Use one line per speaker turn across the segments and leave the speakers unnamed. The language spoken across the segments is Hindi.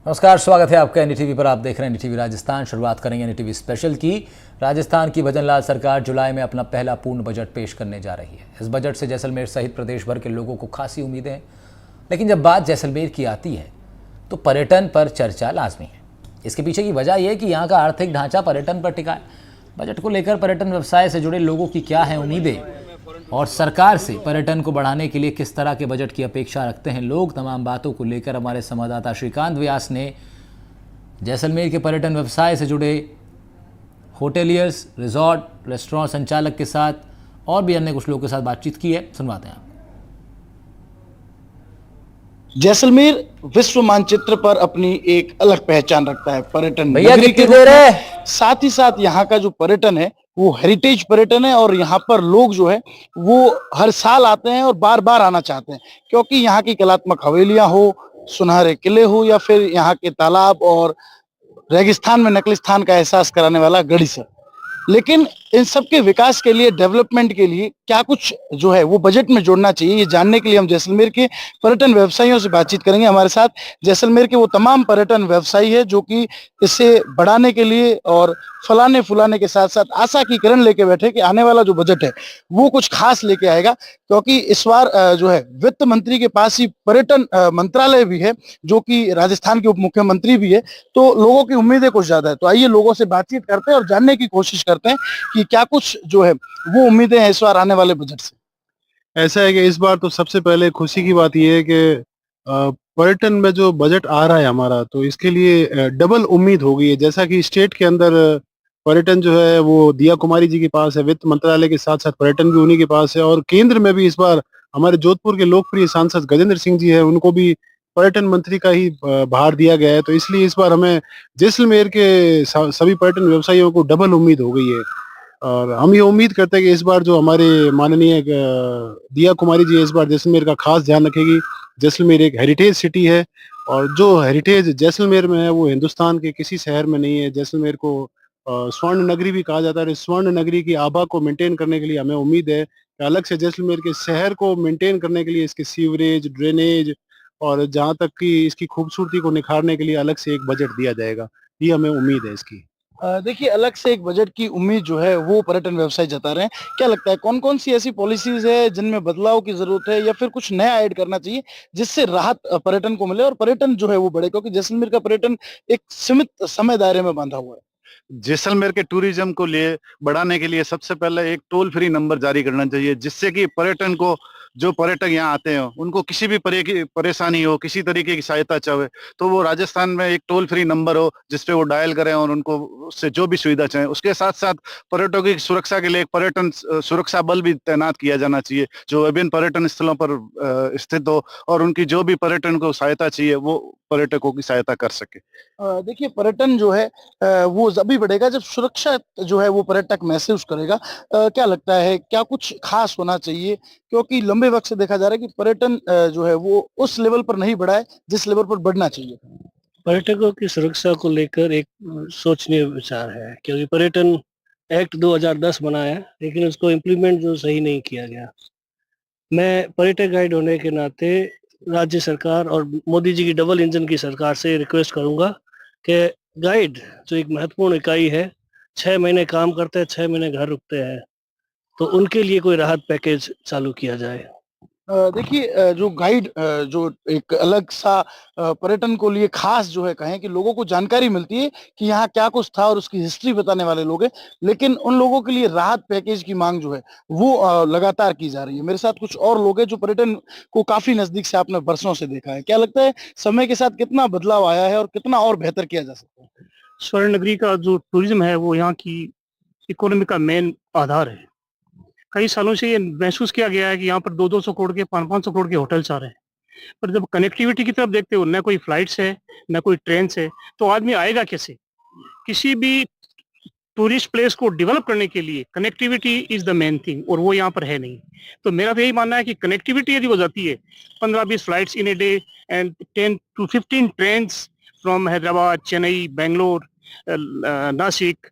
नमस्कार, स्वागत है आपका एनडीटीवी पर। आप देख रहे हैं एनडीटीवी राजस्थान। शुरुआत करेंगे एनडीटीवी स्पेशल की। राजस्थान की भजनलाल सरकार जुलाई में अपना पहला पूर्ण बजट पेश करने जा रही है। इस बजट से जैसलमेर सहित प्रदेश भर के लोगों को खासी उम्मीदें हैं, लेकिन जब बात जैसलमेर की आती है तो पर्यटन पर चर्चा लाजमी है। इसके पीछे की वजह यह है कि यहाँ का आर्थिक ढांचा पर्यटन पर टिका है। बजट को लेकर पर्यटन व्यवसाय से जुड़े लोगों की क्या है उम्मीदें और सरकार से पर्यटन को बढ़ाने के लिए किस तरह के बजट की अपेक्षा रखते हैं लोग, तमाम बातों को लेकर हमारे संवाददाता श्रीकांत व्यास ने जैसलमेर के पर्यटन व्यवसाय से जुड़े होटेलियर्स, रिजॉर्ट, रेस्टोरेंट संचालक के साथ और भी अन्य कुछ लोगों के साथ बातचीत की है। सुनवाते हैं।
जैसलमेर विश्व मानचित्र पर अपनी एक अलग पहचान रखता है। पर्यटन
भैया
नगरी
कितनी
के रूप
देर
में,
है?
साथ ही साथ यहाँ का जो पर्यटन है वो हेरिटेज पर्यटन है और यहाँ पर लोग जो है वो हर साल आते हैं और बार बार आना चाहते हैं, क्योंकि यहाँ की कलात्मक हवेलियां हो, सुनहरे किले हो या फिर यहाँ के तालाब और रेगिस्तान में नकलिस्तान का एहसास कराने वाला गढ़ीसर। लेकिन इन सब के विकास के लिए, डेवलपमेंट के लिए क्या कुछ जो है वो बजट में जोड़ना चाहिए, ये जानने के लिए हम जैसलमेर के पर्यटन व्यवसायियों से बातचीत करेंगे। हमारे साथ जैसलमेर के वो तमाम पर्यटन व्यवसायी है जो कि इसे बढ़ाने के लिए और फलाने फुलाने के साथ साथ आशा की किरण लेके बैठे कि आने वाला जो बजट है वो कुछ खास लेके आएगा, क्योंकि इस बार जो है वित्त मंत्री के पास ही पर्यटन मंत्रालय भी है, जो कि राजस्थान के उप मुख्यमंत्री भी है, तो लोगों की उम्मीदें कुछ ज्यादा है। तो आइए लोगों से बातचीत करते हैं और जानने की कोशिश करते हैं कि क्या कुछ जो है वो उम्मीदें हैं इस बार आने वाले बजट से।
ऐसा है कि इस बार तो सबसे पहले खुशी की बात यह है कि पर्यटन में जो बजट आ रहा है हमारा, तो इसके लिए डबल उम्मीद हो गई है। जैसा कि स्टेट के अंदर पर्यटन जो है वो दिया कुमारी जी के पास है, वित्त मंत्रालय के साथ साथ पर्यटन भी उन्हीं के पास है, और केंद्र में भी इस बार हमारे जोधपुर के लोकप्रिय सांसद गजेंद्र सिंह जी है, उनको भी पर्यटन मंत्री का ही भार दिया गया है। तो इसलिए इस बार हमें जैसलमेर के सभी पर्यटन व्यवसायियों को डबल उम्मीद हो गई है। और हम ये उम्मीद करते हैं कि इस बार जो हमारे माननीय दिया कुमारी जी इस बार जैसलमेर का खास ध्यान रखेगी। जैसलमेर एक हेरिटेज सिटी है और जो हेरिटेज जैसलमेर में है वो हिंदुस्तान के किसी शहर में नहीं है। जैसलमेर को स्वर्ण नगरी भी कहा जाता है। इस स्वर्ण नगरी की आभा को मेंटेन करने के लिए हमें उम्मीद है कि अलग से जैसलमेर के शहर को मेंटेन करने के लिए इसके सीवरेज, ड्रेनेज और जहाँ तक कि इसकी खूबसूरती को निखारने के लिए अलग से एक बजट दिया जाएगा। ये हमें उम्मीद है इसकी।
देखिए, अलग से एक बजट की उम्मीद जो है वो पर्यटन व्यवसाय जता रहे हैं। क्या लगता है कौन कौन सी ऐसी पॉलिसीज है जिनमें बदलाव की जरूरत है या फिर कुछ नया ऐड करना चाहिए जिससे राहत पर्यटन को मिले और पर्यटन जो है वो बढ़े, क्योंकि जैसलमेर का पर्यटन एक सीमित समय दायरे में बांधा हुआ है।
जैसलमेर के टूरिज्म को लिए बढ़ाने के लिए सबसे पहले एक टोल फ्री नंबर जारी करना चाहिए, जिससे कि पर्यटन को, जो पर्यटक यहाँ आते हैं उनको किसी भी परेशानी हो, किसी तरीके की सहायता चाहे तो वो राजस्थान में एक टोल फ्री नंबर हो जिसपे वो डायल करें और उनको उससे जो भी सुविधा चाहे। उसके साथ साथ पर्यटकों की सुरक्षा के लिए एक पर्यटन सुरक्षा बल भी तैनात किया जाना चाहिए, जो विभिन्न पर्यटन स्थलों पर स्थित हो और उनकी जो भी पर्यटन को सहायता चाहिए वो पर्यटकों की सहायता कर सके।
देखिए, पर्यटन जो है वो जब बढ़ेगा जब सुरक्षा जो है वो पर्यटक महसूस करेगा। क्या लगता है क्या कुछ खास होना चाहिए, क्योंकि लंबे वक्त से देखा जा रहा है कि पर्यटन जो है वो उस लेवल पर नहीं बढ़ा है जिस लेवल पर बढ़ना चाहिए।
पर्यटकों की सुरक्षा को लेकर एक सोचनीय विचार है, क्योंकि पर्यटन एक्ट 2010 बना है लेकिन उसको इम्प्लीमेंट जो सही नहीं किया गया। मैं पर्यटक गाइड होने के नाते राज्य सरकार और मोदी जी की डबल इंजन की सरकार से रिक्वेस्ट करूंगा कि गाइड जो एक महत्वपूर्ण इकाई है, 6 महीने काम करते हैं, 6 महीने घर रुकते हैं, तो उनके लिए कोई राहत पैकेज चालू किया जाए।
देखिए, जो गाइड जो एक अलग सा पर्यटन को लिए खास जो है कहें कि लोगों को जानकारी मिलती है कि यहाँ क्या कुछ था और उसकी हिस्ट्री बताने वाले लोग हैं, लेकिन उन लोगों के लिए राहत पैकेज की मांग जो है वो लगातार की जा रही है। मेरे साथ कुछ और लोग हैं जो पर्यटन को काफी नजदीक से आपने बरसों से देखा है। क्या लगता है समय के साथ कितना बदलाव आया है और कितना और बेहतर किया जा सकता है?
स्वर्ण नगरी का जो टूरिज्म है वो यहाँ की इकोनॉमी का मेन आधार है। कई सालों से ये महसूस किया गया है कि यहाँ पर 200-200 करोड़ के, 500-500 करोड़ के होटल्स आ रहे हैं, पर जब कनेक्टिविटी की तरफ देखते हो, न कोई फ्लाइट्स है, न कोई ट्रेन है, तो आदमी आएगा कैसे? किसी भी टूरिस्ट प्लेस को डेवलप करने के लिए connectivity is the main thing, और वो यहाँ पर है नहीं। तो मेरा तो यही मानना है कि कनेक्टिविटी यदि हो जाती है, 15-20 flights in a day and 10 to 15 train from Hyderabad, Chennai, Bangalore, Nashik,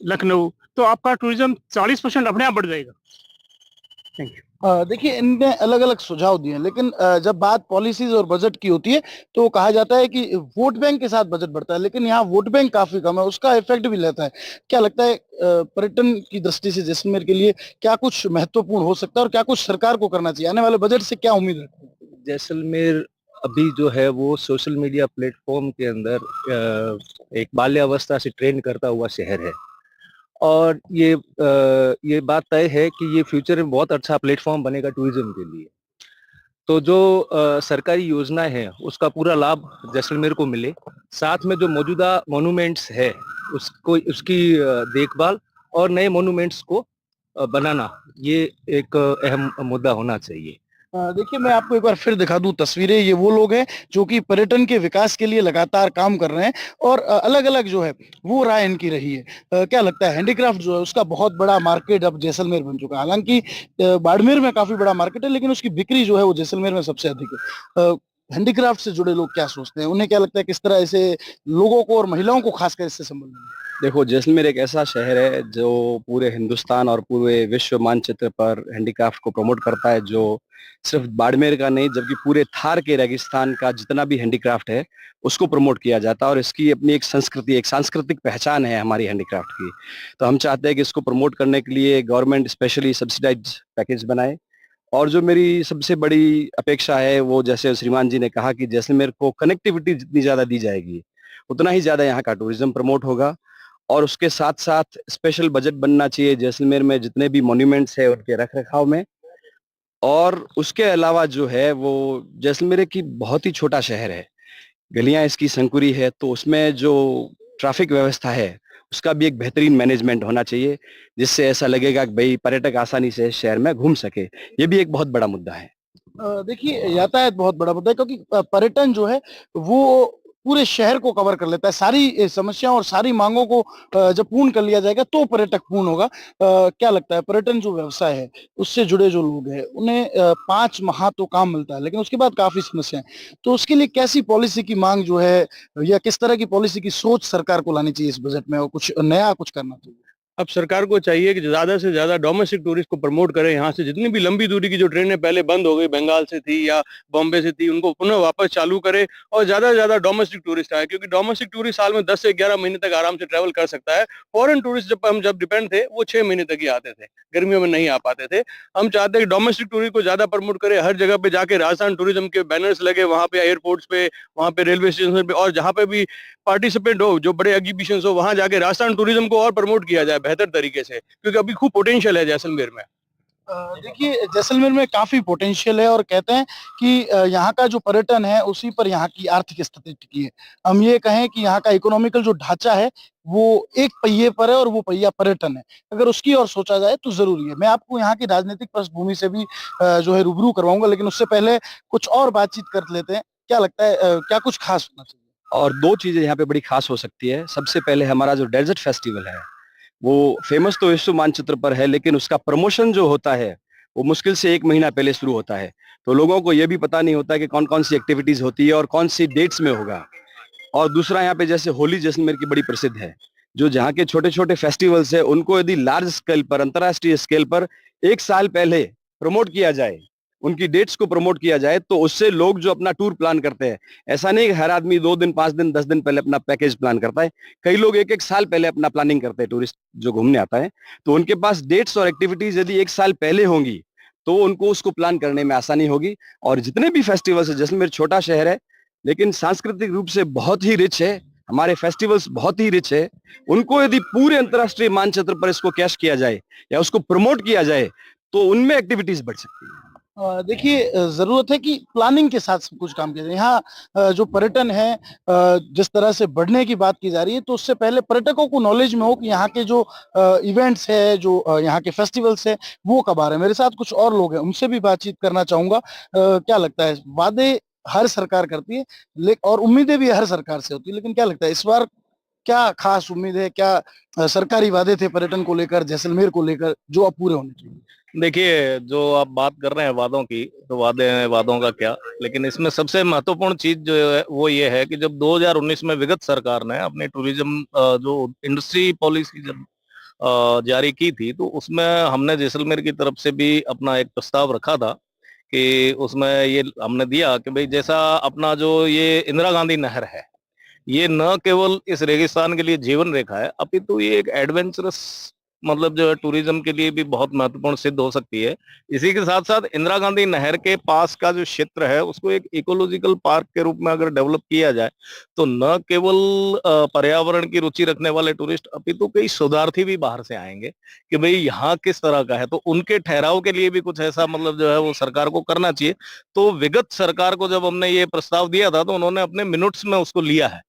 Lucknow, तो आपका टूरिज्म 40% अपने आप बढ़ जाएगा। Thank you.
देखिए इनने अलग-अलग सुझाव दिए हैं, लेकिन जब बात पॉलिसीज़ और बजट की होती है, तो कहा जाता है कि वोट बैंक के साथ बजट बढ़ता है, लेकिन यहाँ वोट बैंक काफ़ी कम है, उसका इफ़ेक्ट भी रहता है। क्या लगता है पर्यटन की दृष्टि से जैसलमेर के लिए क्या कुछ महत्वपूर्ण हो सकता है और क्या कुछ सरकार को करना चाहिए? आने वाले बजट से क्या उम्मीद रखते हैं?
जैसलमेर अभी जो है वो सोशल मीडिया प्लेटफॉर्म के अंदर एक बाल्यावस्था से ट्रेंड करता हुआ शहर है और ये बात तय है कि ये फ्यूचर में बहुत अच्छा प्लेटफॉर्म बनेगा टूरिज्म के लिए। तो जो सरकारी योजनाएं हैं उसका पूरा लाभ जैसलमेर को मिले, साथ में जो मौजूदा मॉन्यूमेंट्स है उसको उसकी देखभाल और नए मॉन्यूमेंट्स को बनाना, ये एक अहम मुद्दा होना चाहिए।
देखिए मैं आपको एक बार फिर दिखा दूँ तस्वीरें, ये वो लोग हैं जो कि पर्यटन के विकास के लिए लगातार काम कर रहे हैं और अलग-अलग जो है वो राय इनकी रही है। क्या लगता है हैंडीक्राफ्ट जो है उसका बहुत बड़ा मार्केट अब जैसलमेर बन चुका है। हालाँकि बाड़मेर में काफ़ी बड़ा मार्केट है लेकिन उसकी बिक्री जो है वो जैसलमेर में सबसे अधिक है। हैंडीक्राफ्ट से जुड़े लोग क्या सोचते हैं? उन्हें क्या लगता है किस तरह ऐसे लोगों को और महिलाओं को खासकर इससे संबंधित है?
देखो, जैसलमेर एक ऐसा शहर है जो पूरे हिंदुस्तान और पूरे विश्व मानचित्र पर हैंडीक्राफ्ट को प्रमोट करता है, जो सिर्फ बाड़मेर का नहीं जबकि पूरे थार के रेगिस्तान का जितना भी हैंडीक्राफ्ट है उसको प्रमोट किया जाता है और इसकी अपनी एक संस्कृति, एक सांस्कृतिक पहचान है हमारी हैंडीक्राफ्ट की। तो हम चाहते हैं कि इसको प्रमोट करने के लिए गवर्नमेंट स्पेशली सब्सिडाइज पैकेज बनाए और जो मेरी सबसे बड़ी अपेक्षा है वो, जैसे श्रीमान जी ने कहा, कि जैसलमेर को कनेक्टिविटी जितनी ज्यादा दी जाएगी उतना ही ज्यादा यहाँ का टूरिज्म प्रमोट होगा और उसके साथ साथ स्पेशल बजट बनना चाहिए जैसलमेर में जितने भी मॉन्यूमेंट्स है उनके रख रखाव में। और उसके अलावा जो है वो जैसलमेर की बहुत ही छोटा शहर है, गलियां इसकी संकुरी है, तो उसमें जो ट्रैफिक व्यवस्था है उसका भी एक बेहतरीन मैनेजमेंट होना चाहिए जिससे ऐसा लगेगा कि भाई पर्यटक आसानी से शहर में घूम सके। ये भी एक बहुत बड़ा मुद्दा है।
देखिए यातायात बहुत बड़ा मुद्दा है क्योंकि पर्यटन जो है वो पूरे शहर को कवर कर लेता है। सारी समस्याओं और सारी मांगों को जब पूर्ण कर लिया जाएगा तो पर्यटक पूर्ण होगा। क्या लगता है पर्यटन जो व्यवसाय है उससे जुड़े जो लोग हैं उन्हें 5 माह तो काम मिलता है लेकिन उसके बाद काफ़ी समस्याएँ। तो उसके लिए कैसी पॉलिसी की माँग जो है या किस तरह की पॉलिसी की सोच सरकार को लानी चाहिए इस बजट में और कुछ नया कुछ करना चाहिए?
अब सरकार को चाहिए कि ज़्यादा से ज़्यादा डोमेस्टिक टूरिस्ट को प्रमोट करें। यहाँ से जितनी भी लंबी दूरी की जो ट्रेनें पहले बंद हो गई, बंगाल से थी या बॉम्बे से थी, उनको पुनः वापस चालू करें और ज़्यादा से ज़्यादा डोमेस्टिक टूरिस्ट आए, क्योंकि डोमेस्टिक टूरिस्ट साल में 10 से 11 महीने तक आराम से ट्रैवल कर सकता है। फॉरेन टूरिस्ट जब डिपेंड थे वो 6 महीने तक ही आते थे, गर्मियों में नहीं आ पाते थे। हम चाहते हैं कि डोमेस्टिक टूरिस्ट को ज़्यादा प्रमोट करें, हर जगह पे जाके राजस्थान टूरिज्म के बैनर्स लगे, वहाँ पे एयरपोर्ट्स पे, वहाँ पे रेलवे स्टेशन पे और जहाँ पे भी पार्टिसिपेंट हो, जो बड़े एग्जीबिशंस हो, वहाँ जाके राजस्थान टूरिज्म को और प्रमोट किया जाए बेहतर तरीके से, क्योंकि अभी खूब पोटेंशियल है जैसलमेर में।
देखिए जैसलमेर में काफ़ी पोटेंशियल है और कहते हैं कि यहाँ का जो पर्यटन है उसी पर यहाँ की आर्थिक स्थिति टिकी है। हम ये कहें कि यहाँ का इकोनॉमिकल जो ढाँचा है वो एक पहिए पर है और वो पहिया पर्यटन है। अगर उसकी ओर सोचा जाए तो ज़रूरी है। मैं आपको यहाँ की राजनीतिक पृष्ठभूमि से भी जो है रूबरू करवाऊँगा लेकिन उससे पहले कुछ और बातचीत कर लेते हैं। क्या लगता है क्या कुछ खास होना चाहिए?
और दो चीजें यहाँ पे बड़ी खास हो सकती है। सबसे पहले हमारा जो डेजर्ट फेस्टिवल है वो फेमस तो विश्व मानचित्र पर है, लेकिन उसका प्रमोशन जो होता है वो मुश्किल से 1 महीना पहले शुरू होता है। तो लोगों को ये भी पता नहीं होता कि कौन कौन सी एक्टिविटीज होती है और कौन सी डेट्स में होगा। और दूसरा, यहाँ पे जैसे होली जैसलमेर की बड़ी प्रसिद्ध है, जो जहाँ के छोटे छोटे फेस्टिवल्स है उनको यदि लार्ज स्केल पर, अंतर्राष्ट्रीय स्केल पर 1 साल पहले प्रमोट किया जाए, उनकी डेट्स को प्रमोट किया जाए, तो उससे लोग जो अपना टूर प्लान करते हैं, ऐसा नहीं कि हर आदमी 2 दिन 5 दिन 10 दिन पहले अपना पैकेज प्लान करता है, कई लोग 1-1 साल पहले अपना प्लानिंग करते हैं। टूरिस्ट जो घूमने आता है तो उनके पास डेट्स और एक्टिविटीज यदि 1 साल पहले होंगी तो उनको उसको प्लान करने में आसानी होगी। और जितने भी फेस्टिवल्स है, जैसलमेर छोटा शहर है लेकिन सांस्कृतिक रूप से बहुत ही रिच है, हमारे फेस्टिवल्स बहुत ही रिच है, उनको यदि पूरे अंतर्राष्ट्रीय मानचित्र पर इसको कैश किया जाए या उसको प्रमोट किया जाए तो उनमें एक्टिविटीज बढ़ सकती है।
देखिए ज़रूरत है कि प्लानिंग के साथ सब कुछ काम किया जाए। यहाँ जो पर्यटन है जिस तरह से बढ़ने की बात की जा रही है तो उससे पहले पर्यटकों को नॉलेज में हो कि यहाँ के जो इवेंट्स है, जो यहाँ के फेस्टिवल्स है वो कब आ रहे हैं। मेरे साथ कुछ और लोग हैं, उनसे भी बातचीत करना चाहूँगा। क्या लगता है वादे हर सरकार करती है और उम्मीदें भी हर सरकार से होती है, लेकिन क्या लगता है इस बार क्या खास उम्मीद है? क्या सरकारी वादे थे पर्यटन को लेकर, जैसलमेर को लेकर जो अब पूरे होने चाहिए?
देखिए, जो आप बात कर रहे हैं वादों की, तो वादे हैं, वादों का क्या, लेकिन इसमें सबसे महत्वपूर्ण चीज जो है वो ये है कि जब 2019 में विगत सरकार ने अपनी टूरिज्म जो इंडस्ट्री पॉलिसी जब जारी की थी, तो उसमें हमने जैसलमेर की तरफ से भी अपना एक प्रस्ताव रखा था कि उसमें ये हमने दिया कि भाई जैसा अपना जो ये इंदिरा गांधी नहर है, ये न केवल इस रेगिस्तान के लिए जीवन रेखा है, अपितु ये एक एडवेंचरस मतलब जो है टूरिज्म के लिए भी बहुत महत्वपूर्ण सिद्ध हो सकती है। इसी के साथ साथ इंदिरा गांधी नहर के पास का जो क्षेत्र है उसको एक इकोलॉजिकल पार्क के रूप में अगर डेवलप किया जाए, तो न केवल पर्यावरण की रुचि रखने वाले टूरिस्ट अपितु कई शोधार्थी भी बाहर से आएंगे कि भाई यहाँ किस तरह का है, तो उनके ठहराव के लिए भी कुछ ऐसा मतलब जो है वो सरकार को करना चाहिए। तो विगत सरकार को जब हमने ये प्रस्ताव दिया था तो उन्होंने अपने मिनट्स में उसको लिया है।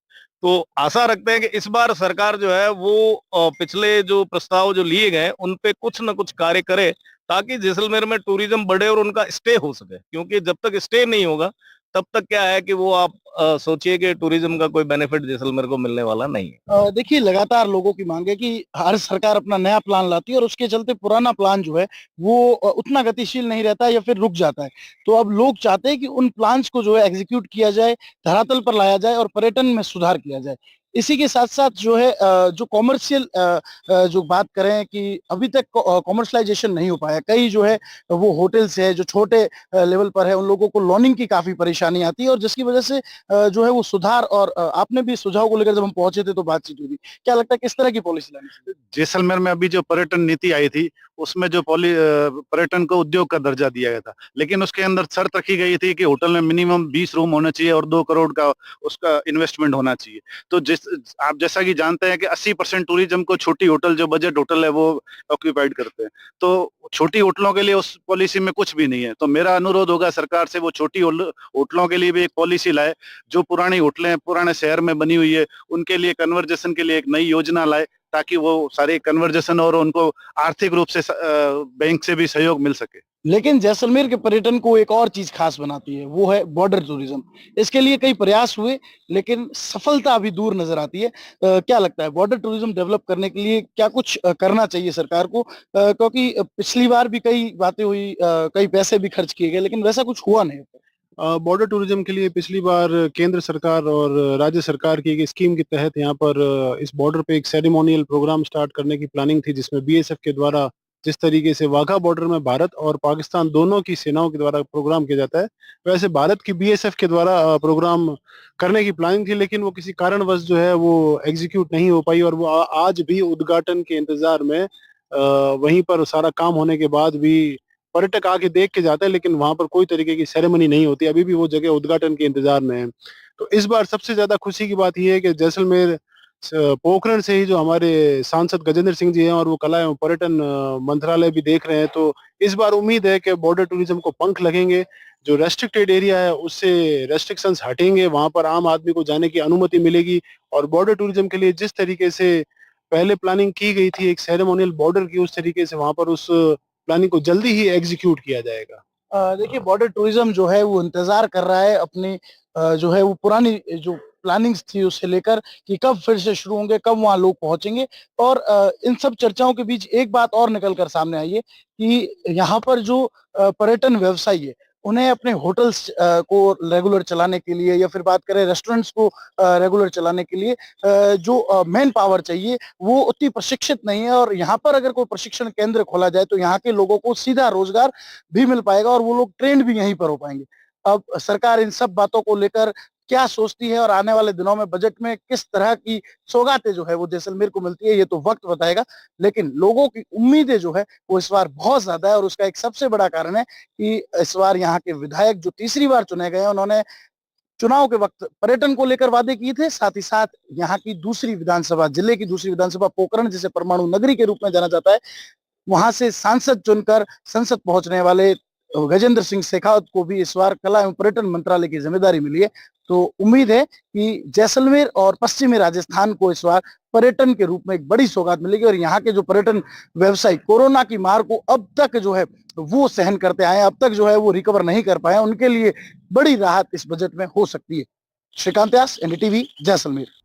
तो आशा रखते हैं कि इस बार सरकार जो है वो पिछले जो प्रस्ताव जो लिए गए उन पे कुछ न कुछ कार्य करे, ताकि जैसलमेर में टूरिज्म बढ़े और उनका स्टे हो सके, क्योंकि जब तक स्टे नहीं होगा तब तक क्या है कि वो आप सोचिए कि टूरिज्म का कोई बेनिफिट जैसलमेर को मिलने वाला नहीं है।
देखिए लगातार लोगों की मांग है कि हर सरकार अपना नया प्लान लाती है और उसके चलते पुराना प्लान जो है वो उतना गतिशील नहीं रहता है या फिर रुक जाता है। तो अब लोग चाहते हैं कि उन प्लान्स को जो है एग्जीक्यूट किया जाए, धरातल पर लाया जाए और पर्यटन में सुधार किया जाए। इसी के साथ साथ जो है जो कॉमर्शियल जो बात करें कि अभी तक कॉमर्शलाइजेशन नहीं हो पाया, कई जो है वो होटल्स है जो छोटे लेवल पर है, उन लोगों को लॉनिंग की काफी परेशानी आती है और जिसकी वजह से जो है वो सुधार और आपने भी सुझाव को लेकर जब हम पहुंचे थे तो बातचीत हुई थी। क्या लगता है किस तरह की पॉलिसी लानी चाहिए?
जैसलमेर में अभी जो पर्यटन नीति आई थी उसमें जो पर्यटन को उद्योग का दर्जा दिया गया था, लेकिन उसके अंदर शर्त रखी गई थी कि होटल में मिनिमम 20 रूम होना चाहिए और 2 करोड़ का उसका इन्वेस्टमेंट होना चाहिए। तो आप जैसा कि जानते हैं कि 80% टूरिज्म को छोटी होटल जो बजट होटल है वो ऑक्यूपाइड करते हैं, तो छोटी होटलों के लिए उस पॉलिसी में कुछ भी नहीं है। तो मेरा अनुरोध होगा सरकार से वो छोटी होटलों के लिए भी एक पॉलिसी लाए, जो पुरानी होटलें पुराने शहर में बनी हुई है उनके लिए कन्वर्जेशन के लिए एक नई योजना लाए, ताकि वो सारे कन्वर्जेशन और उनको आर्थिक रूप से बैंक से भी सहयोग मिल सके।
लेकिन जैसलमेर के पर्यटन को एक और चीज खास बनाती है, वो है बॉर्डर टूरिज्म। इसके लिए कई प्रयास हुए लेकिन सफलता अभी दूर नजर आती है। क्या लगता है बॉर्डर टूरिज्म डेवलप करने के लिए क्या कुछ करना चाहिए सरकार को? क्योंकि पिछली बार भी कई बातें हुई, कई पैसे भी खर्च किए गए लेकिन वैसा कुछ हुआ नहीं।
बॉर्डर टूरिज्म के लिए पिछली बार केंद्र सरकार और राज्य सरकार की एक स्कीम के तहत यहाँ पर इस बॉर्डर पे एक सेरेमोनियल प्रोग्राम स्टार्ट करने की प्लानिंग थी, जिसमें बीएसएफ के द्वारा जिस तरीके से वाघा बॉर्डर में भारत और पाकिस्तान दोनों की सेनाओं के द्वारा प्रोग्राम किया जाता है, वैसे भारत की बीएसएफ के द्वारा प्रोग्राम करने की प्लानिंग थी, लेकिन वो किसी कारणवश जो है वो एग्जीक्यूट नहीं हो पाई और वो आज भी उद्घाटन के इंतजार में वहीं पर सारा काम होने के बाद भी पर्यटक आके देख के जाते हैं, लेकिन वहां पर कोई तरीके की सेरेमनी नहीं होती, अभी भी वो जगह उद्घाटन के इंतजार में है। तो इस बार सबसे ज्यादा खुशी की बात यह है कि जैसलमेर पोखरण से ही जो हमारे सांसद गजेंद्र सिंह जी हैं और वो कला एवं पर्यटन मंत्रालय भी देख रहे हैं, तो इस बार उम्मीद है कि बॉर्डर टूरिज्म को पंख लगेंगे, जो रेस्ट्रिक्टेड एरिया है उससे रेस्ट्रिक्शंस हटेंगे, वहां पर आम आदमी को जाने की अनुमति मिलेगी और बॉर्डर टूरिज्म के लिए जिस तरीके से पहले प्लानिंग की गई थी एक सेरेमोनियल बॉर्डर की, उस तरीके से वहां पर उस प्लानिंग को जल्दी ही एग्जीक्यूट किया जाएगा।
देखिए बॉर्डर टूरिज्म जो है वो इंतजार कर रहा है अपनी जो है वो पुरानी जो प्लानिंग्स थी उसे लेकर कि कब फिर से शुरू होंगे, कब वहां लोग पहुंचेंगे। और इन सब चर्चाओं के बीच एक बात और निकल कर सामने आई है कि यहाँ पर जो पर्यटन व्यवसायी है उन्हें अपने होटल्स को रेगुलर चलाने के लिए या फिर बात करें रेस्टोरेंट्स को रेगुलर चलाने के लिए जो मैन पावर चाहिए वो उतनी प्रशिक्षित नहीं है। और यहाँ पर अगर कोई प्रशिक्षण केंद्र खोला जाए तो यहाँ के लोगों को सीधा रोजगार भी मिल पाएगा और वो लोग ट्रेंड भी यहीं पर हो पाएंगे। अब सरकार इन सब बातों को लेकर क्या सोचती है और आने वाले दिनों में बजट में किस तरह की सौगातें जो है वो जैसलमेर को मिलती है, ये तो वक्त बताएगा। लेकिन लोगों की उम्मीदें जो है वो इस बार बहुत ज्यादा है और उसका एक सबसे बड़ा कारण है कि इस बार यहाँ के विधायक जो तीसरी बार चुने गए हैं उन्होंने चुनाव के वक्त पर्यटन को लेकर वादे किए थे, साथ ही साथ यहाँ की दूसरी विधानसभा, जिले की दूसरी विधानसभा पोखरण जिसे परमाणु नगरी के रूप में जाना जाता है, वहां से सांसद चुनकर संसद पहुंचने वाले गजेंद्र सिंह शेखावत को भी इस बार कला एवं पर्यटन मंत्रालय की जिम्मेदारी मिली है। तो उम्मीद है कि जैसलमेर और पश्चिमी राजस्थान को इस बार पर्यटन के रूप में एक बड़ी सौगात मिलेगी और यहाँ के जो पर्यटन व्यवसायी कोरोना की मार को अब तक जो है वो सहन करते आए, अब तक जो है वो रिकवर नहीं कर पाए, उनके लिए बड़ी राहत इस बजट में हो सकती है। श्रीकांत व्यास, एनडीटीवी, जैसलमेर।